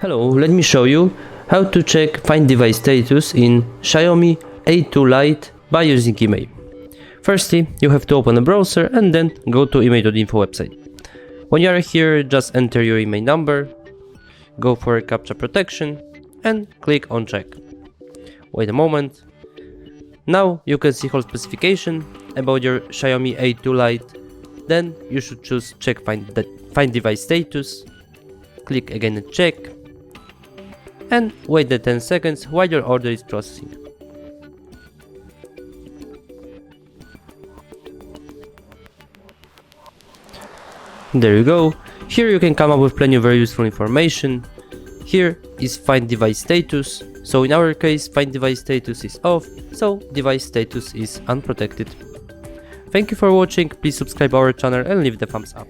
Hello, let me show you how to check Find Device status in Xiaomi A2 Lite by using email. Firstly, you have to open a browser and then go to email.info website. When you are here, just enter your email number, go for captcha protection and click on check. Wait a moment. Now you can see whole specification about your Xiaomi A2 Lite. Then you should choose check Find Device status. Click again and check. And wait the 10 seconds while your order is processing. There you go. Here you can come up with plenty of very useful information. Here is Find Device status. So in our case, Find Device status is off, so device status is unprotected. Thank you for watching, please subscribe our channel and leave the thumbs up.